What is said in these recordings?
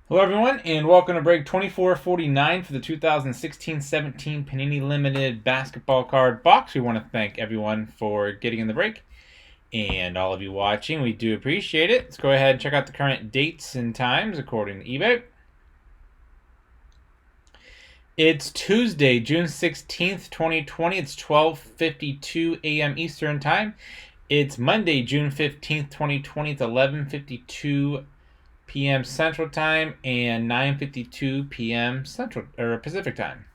Hello everyone, and welcome to break 2449 for the 2016-17 Panini Limited basketball card box. We want to thank everyone for getting in the break, and all of you watching, we do appreciate it. Let's go ahead and check out the current dates and times according to eBay. It's Tuesday, June 16th, 2020. It's 12:52 a.m. Eastern Time. It's Monday, June 15th, 2020. It's 11:52 p.m. Central Time and 9:52 p.m. Central or Pacific Time.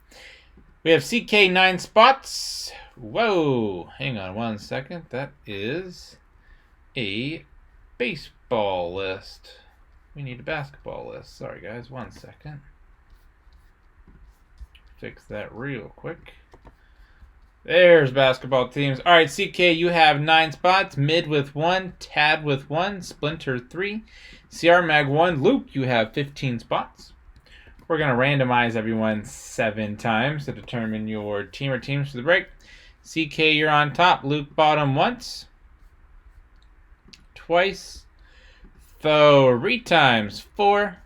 We have CK 9 spots. Whoa, hang on one second. That is a baseball list. We need a basketball list. Sorry guys, one second. Fix that real quick. There's basketball teams. All right, CK, you have 9 spots. Mid with 1, Tad with 1, Splinter 3, CR Mag 1. Luke, you have 15 spots. We're going to randomize everyone 7 times to determine your team or teams for the break. CK, you're on top. Luke bottom once, twice, 3 times, 4,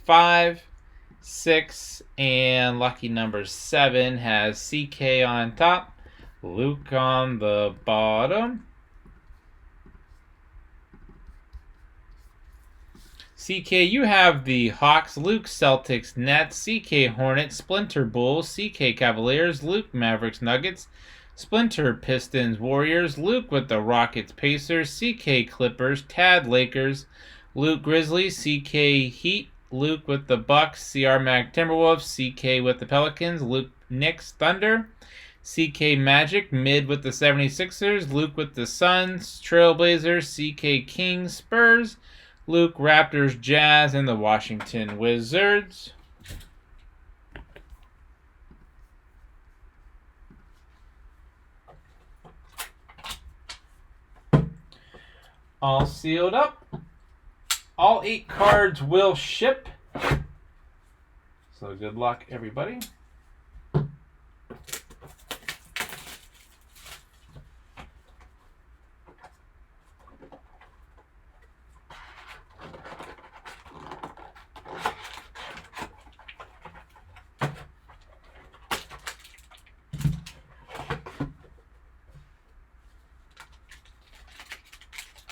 5, 6, and lucky number 7 has CK on top, Luke on the bottom. CK, you have the Hawks, Luke Celtics, Nets, CK Hornets, Splinter Bulls, CK Cavaliers, Luke Mavericks Nuggets, Splinter Pistons Warriors, Luke with the Rockets Pacers, CK Clippers, Tad Lakers, Luke Grizzlies, CK Heat, Luke with the Bucks, CR Mag Timberwolves, CK with the Pelicans, Luke Knicks Thunder, CK Magic, Mid with the 76ers, Luke with the Suns, Trailblazers, CK Kings, Spurs, Luke Raptors, Jazz, and the Washington Wizards. All sealed up. All 8 cards will ship. So good luck, everybody.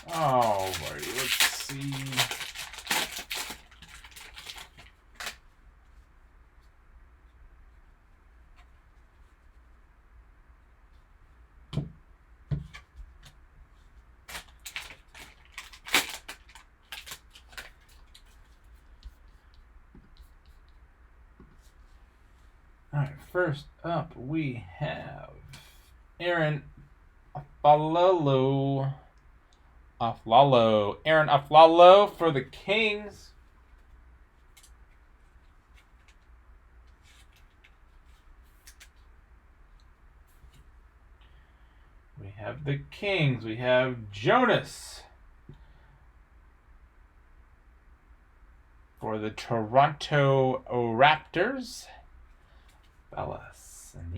Alrighty, let's see. Alright, first up we have Aaron Aflalo. Aaron Aflalo for the Kings. We have the Kings. We have Jonas for the Toronto Raptors. Bellas and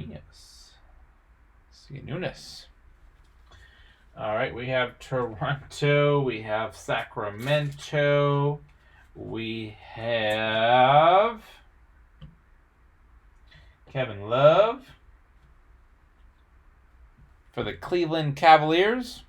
Nunes. All right, we have Toronto. We have Sacramento. We have Kevin Love for the Cleveland Cavaliers.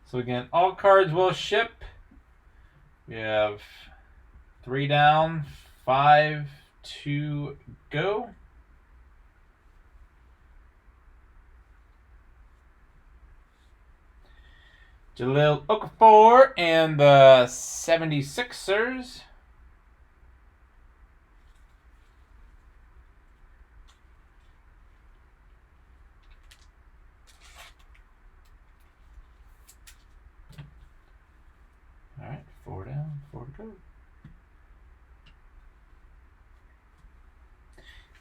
So again, all cards will ship. We have 3 down, 5 to go. Jahlil Okafor and the 76ers. All right, 4 down, 4 to go.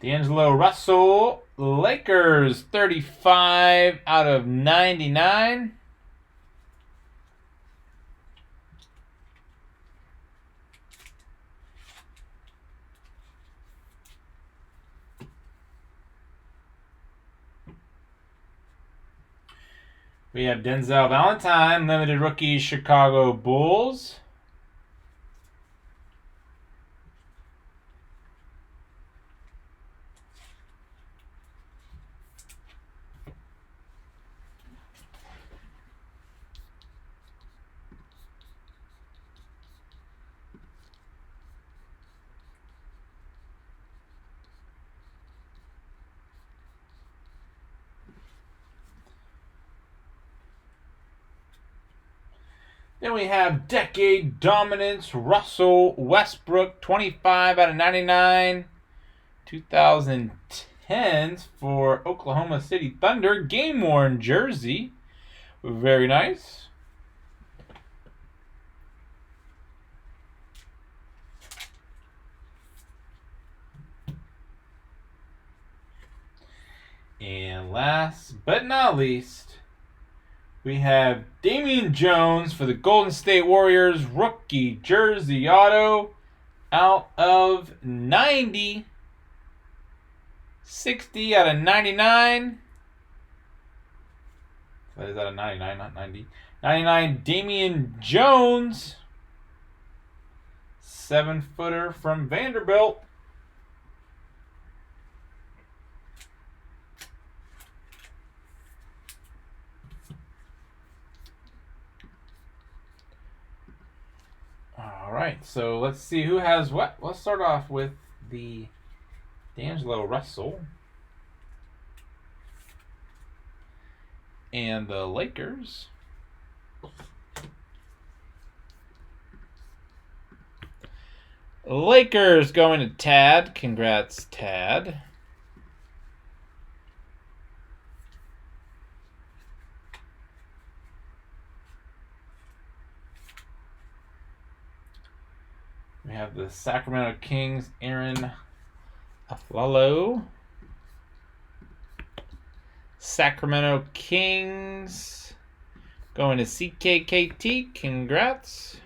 D'Angelo Russell, Lakers, 35 out of 99. We have Denzel Valentine, limited rookie Chicago Bulls. Then we have Decade Dominance, Russell Westbrook, 25 out of 99. 2010s for Oklahoma City Thunder, game-worn jersey. Very nice. And last but not least, we have Damian Jones for the Golden State Warriors, rookie jersey auto out of 90. 60 out of 99. That is out of 99, not 90. 99, Damian Jones. 7-footer from Vanderbilt. All right, so let's see who has what. Let's start off with the D'Angelo Russell and the Lakers. Lakers going to Tad. Congrats, Tad. We have the Sacramento Kings, Aaron Aflalo. Sacramento Kings going to CKKT. Congrats.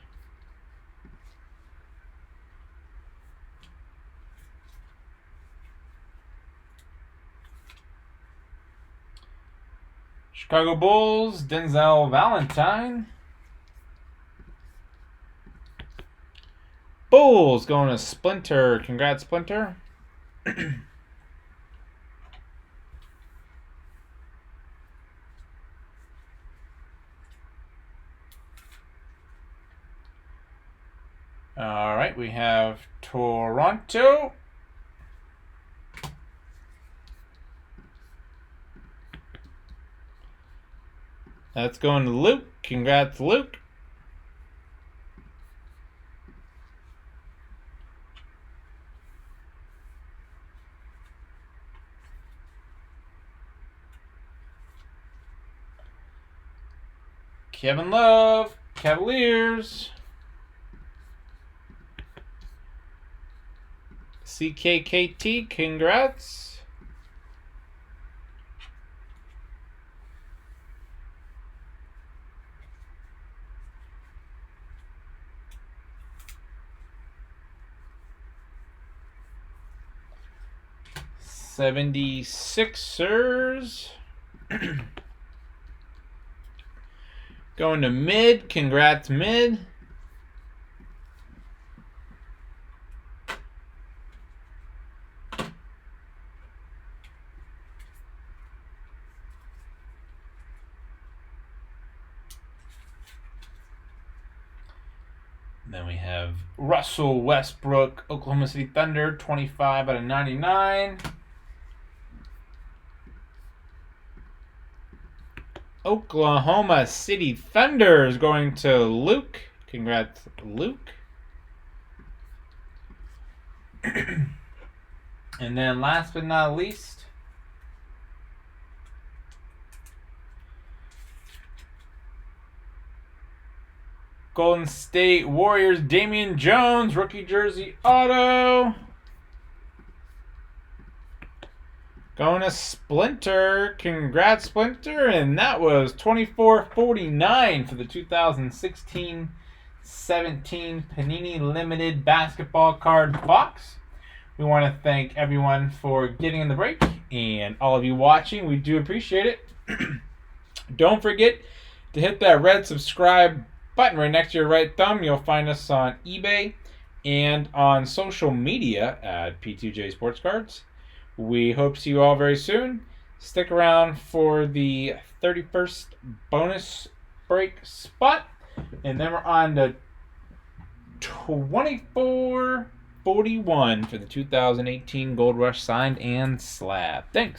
Chicago Bulls, Denzel Valentine. Bulls going to Splinter. Congrats, Splinter. All right, we have Toronto. That's going to Luke. Congrats, Luke. Kevin Love, Cavaliers. CKKT, congrats. '76ers. Going to Mid. Congrats, Mid. Then we have Russell Westbrook, Oklahoma City Thunder, 25 out of 99. Oklahoma City Thunder is going to Luke. Congrats, Luke. And then last but not least, Golden State Warriors, Damian Jones, rookie jersey auto. Going to Splinter. Congrats, Splinter. And that was $24.49 for the 2016-17 Panini Limited Basketball Card Box. We want to thank everyone for getting in the break. And all of you watching, we do appreciate it. Don't forget to hit that red subscribe button right next to your right thumb. You'll find us on eBay and on social media at P2J Sports Cards. We hope to see you all very soon. Stick around for the 31st bonus break spot. And then we're on to 2441 for the 2018 Gold Rush signed and slab. Thanks.